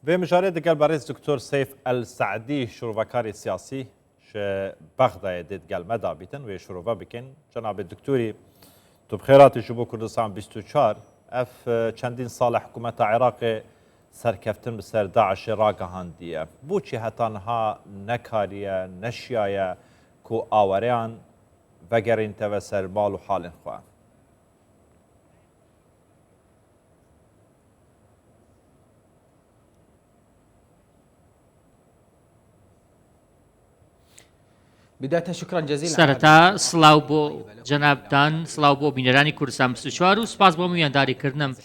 بمجاري دقل باريس دكتور سيف السعدي شروفكاري سياسي بغداد ديت قال مدى بيتن وشروفا بكن جناب الدكتوري تو بخيرات جبو كردستان 24 اف چندین سال حکومت عراق سرکفتن بسر داعش راگهاندیه بوچی هتانها نکاریه نشیایه کو آوریان وگرین توسر مال و حال خواه بداية شكرا جزيلا سرتا سلااو بۆ جەنابتان سلااو بۆ بینەرانی کوردستان 24 و سپاس بۆ میانداریکردنم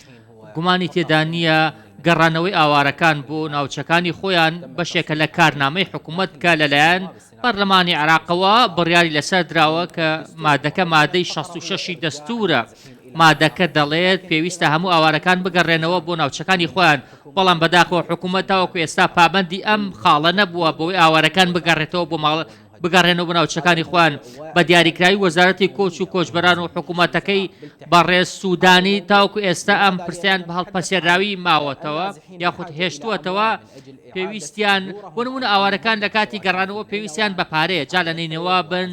گومانی تێدا نییە گەڕانەوەی ئاوارەکان بۆ ناوچەکانی خۆیان بەشێکە لە کارنامەی حکوومەت کە لەلایەن پەرلەمانی عراقەوە بڕیاری لەسەر دراوە کە مادەکە مادەی 66 دەستورە مادەکە دەڵێت پێویستە هەموو ئاوارەکان بگەڕێنەوە بۆ ناوچەکانی خۆیان بەڵام بەداخەوە حکوومەت تاوەکو ئێستا پابەندی ئەم خاڵە نەبووە بۆی ئاوارەکان بگەڕێتەوە بۆ ماڵ بگەڕێنەوە بە ناوچەکانی خۆیان بە دیاریکراوی وەزارەتی کۆچ و کۆچبەران و حکوومەتەکەی بەڕێز سوودانی تاوکو ئێستا ئەم پرسیان بە هەڵپەسێراوی ماوەتەوە یاخود هێشتووەتەوە پێویستیان بۆ نمونە ئاوارەکان لە کاتی گەڕانەوە پێویستیان بە پارەیە جا لە نینەوە بن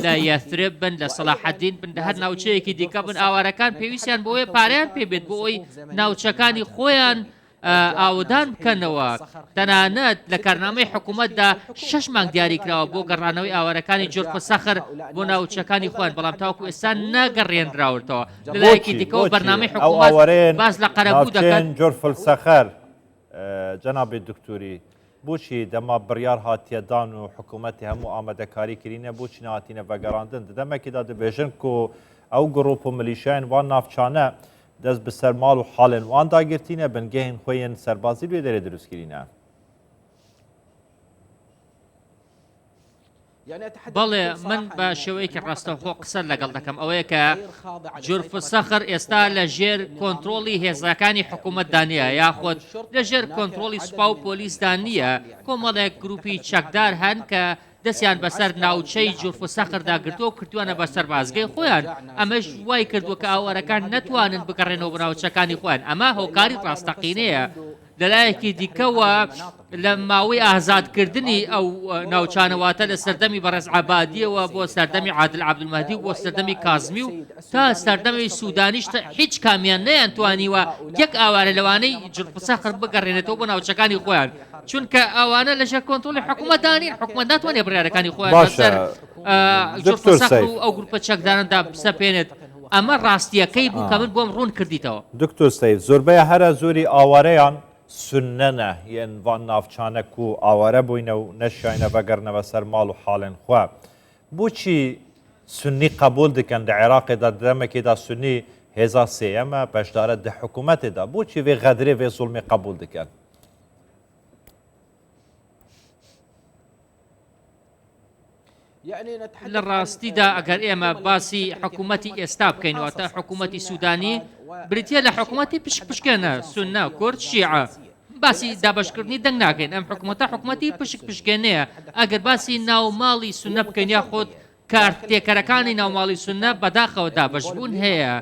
لە یەثرب بن لە سەلاحەدین بن لە هەر ناوچەیەکی دیکە بن ئاوارەکان پێویستیان بۆیە پارەیان پێبێت بۆ ئەوی ناوچەکانی خۆیان ئاودان بکەنەوە تەنانەت لە کارنامەی حکوومەتدا 6 مانگ دیاریکراوە بۆ گەڕانەوەی ئاوارەکانی جۆرف سەخر بۆ ناوچەکانی خۆیان بەڵام تاوەکو ئێستا نەگەڕێنراوەتەوە لەلایەکی دیکەەوە بەرنامەی حکوومەت باز لە قەرەبوو دەکەن جۆرف سەخر جەنابی دکتوری بۆچی دەما بڕیار هاتیەدان و حکوومەتی هەموو ئامادەکاری کرینە بۆچی نهاتینە بەگەڕاندن دەمەکیدا دەبێژن و ئەو گڕۆپ و ملیشیان وان ناوچانە دەست بەسەر ماڵ و حاڵن وان داگرتینە بنگەهین خۆیان سەربازی لێ دەرێ دروستکرینە بەڵێ من بە شێوەیەکی ڕاستەوخۆ قسە لەگەڵ دەکەم ئەوەیە کە جورف سەخر ئێستا لە ژێر کۆنتترۆلی هێزەکانی حکوومەتدا نیە یاخۆت لە ژێر کۆنتترۆلی سوپا و پۆلیسدا نییە کۆمەڵێک گروپی چەکدار هەن کە دەستیان بەسەر ناوچەی جورف سەخردا گرتووە و کردووانە بەسەر بازگەی خۆیان ئەمەش وای کردووە کە ئاوارەکان نەتوانن بگەڕێنەوە بە ناوچەکانی خۆیان ئەمە هۆکاری ڕاستەقینەیە لەلایەکی دیکەوە لە ماوەی ئازادکردنی ئەو ناوچانەواتە لە سەردەمی بەڕێز عەبادیەوە بۆ سەردەمی عادل عەبدولمەهدی و بۆ سەردەمی کازمی و تا سەردەمی سوودانیش هیچ کامیان نەیانتوانیوە یەک ئاوارە لەوانەی جورف سەخر بگەڕێنێتەوە بۆ ناوچەکانی خۆیان چونکە ئەوانە لەژێر کۆنتترۆلی حکوومەتدانین حکوومەت ناتوانێت بڕیارەکانی خۆیان لەسەر جورف سەخر و ئەو گروپە چەکداراندا بسەپێنێت ئەمە ڕاستیەکەی بوو کە من بۆم ڕوون کردیتەوە دکتۆر سەیف زۆربەیە هەرە زۆری ئاوارەیان سنەنە یەن وان ناوچانە و ئاوارە بووینە و نەشیانە بەگەڕنەوە سەر ماڵ و حاڵێن خوا بۆچی سنی قبول دکەن لە عێراقیدا دەمەکێدا سنی هێزا سێەمە بەشدارە دە حکوومەتێدا بۆچی وێ غەدرێ وێ زوڵمی قبول دکەن لە ڕاستیدا ئەگەر ئێمە باسی حکوومەتی ئێستا بکەینەوە تا حکوومەتی سوودانی بریتە لە حکوومەتی پشکپشکێنە سونە کورد شیعە باسی دابشکردنی دەنگ ناکەین ئەم حکوومەتە حکوومەتی پشکپشکێنەیە ئەگەر باسی ناوماڵی سونە بکەین یاخۆت کارتێکەرەکانی ناوماڵی سونە بەداخەوە دابشبوون هەیە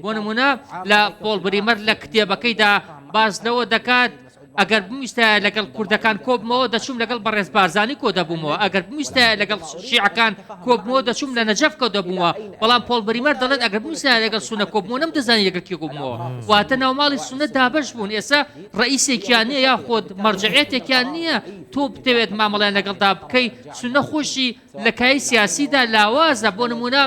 بۆ نمونە لە پۆڵ بریمەر لە کتێبەکەیدا باز لەوە دەکات ئەگەر بویستە لەگەڵ کوردەکان کۆبمەوە دەچوم لەگەڵ بەڕێز بارزانی کۆ دەبوومەوە ئەگەر بویستە لەگەڵ شیعەکان کۆبمەوە دەچوم لە نەجەف کۆ دەبوومەوە بەڵام پۆڵ بریمەر دەڵێت ئەگەر بویستە لەگەڵ سونە کۆبمەوە نەمدەزانی لەگەڵ کێ کۆبمەوە واتە ناوماڵی سونە دابەش بوون ئێستا ڕئیسێکیان نییە یاخۆت مەرجعێتێکیان نییە تۆ بتەوێت مامەڵیان لەگەڵدا بکەی سونە خۆشی لە کای سیاسیدا لاوازە بۆ نمونە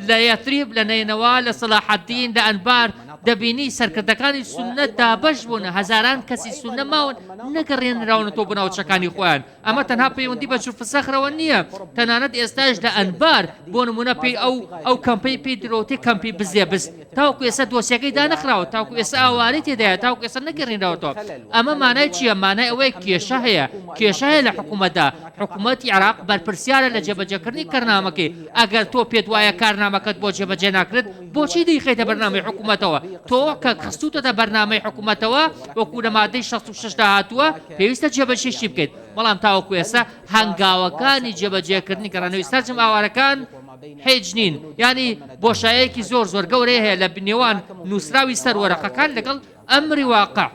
لە یەتریب لە نەینەوە لە سەلاحەدین لە ئەنبار دەبینی سەرکردەکانی سونە دابەش بوون هەزاران کەسی سونە ماون نەگەڕێنراونەوە بۆ ناوچەکانی خۆیان ئەمە تەنها پەیوەندی بە جورف سەخرەوە نییە تەنانەت ئێستاش لە ئەنبار بۆ نمونە پێی ئەو کەمپەی پێی درۆتی کەمپی بزێبست تاوەکو ئێستا دۆسیەکەی دانەخراوە تاوەکو ئێستا ئاوارەی تێدایە تاوەکو ئێستا نەگەڕێنراوەتەوە ئەمە مانای چییە مانای ئەوەیە کێشە هەیە کێشە هەیە لە حکوومەتدا حکوومەتی عێراق بەرپرسیارە لە جێبەجێکردنی کارنامەکەی ئەگەر تۆ پێت وایە کارنامەکەت بۆ جێبەجێ ناکرێت بۆچی دەیخەیتە بەرنامەی حکوومەتەوە تۆ کە خستوتە بەرنامەی حکوومەتەوە وەکو لە مادەی 66 هاتووە پێویستە جێبەجێشی بکەیت بەڵام تاوەکو ئێستا هەنگاوەکانی جێبەجێکردنی کەڕانەوەی سەرجم ئاوارەکان هیچ نین ینی بۆشایەکی زۆر گەورەیە هەیە لە نێوان نووسراوی سەر وەرەقەکان لەگەڵ ئەمری واقع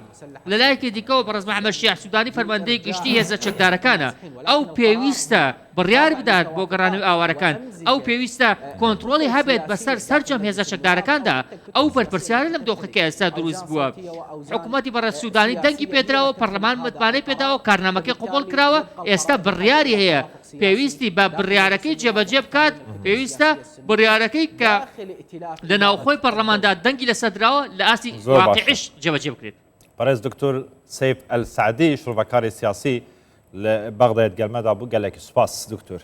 لەلایەکی دیکەەوە بەڕێز محەممەد شیع سوودانی فەرماندەی گشتی هێزە چەکدارەکانە ئەو پێویستە بڕیار بدات بۆ گەڕانەوەی ئاوارەکان ئەو پێویستە کۆنتترۆلی هەبێت بەسەر سەررجەم هێزە چەکدارەکاندا ئەو بەرپرسیارە لەم دۆخەکە ئێستا دروست بووە حکوومەتی بەڕێز سوودانی دەنگی پێدراوە پەرلەمان متمانەی پێداوە کارنامەکەی قوبڵ کراوە ئێستا بڕیاری هەیە پێویستی بە بڕیارەکەی جێبەجێ بکات پێویستە بڕیارەکەی کە لە ناوخۆی پەرلەماندا دەنگی لەسەردراوە لە ئاسی واقعیش جێبەجێ بکرێت. بەڕێز دکتۆر سەیف ئەلسعدی شوڕڤەکاری سیاسی لە بەغدایت گەلمەدا بوو گەلێکی سوپاس دکتۆر.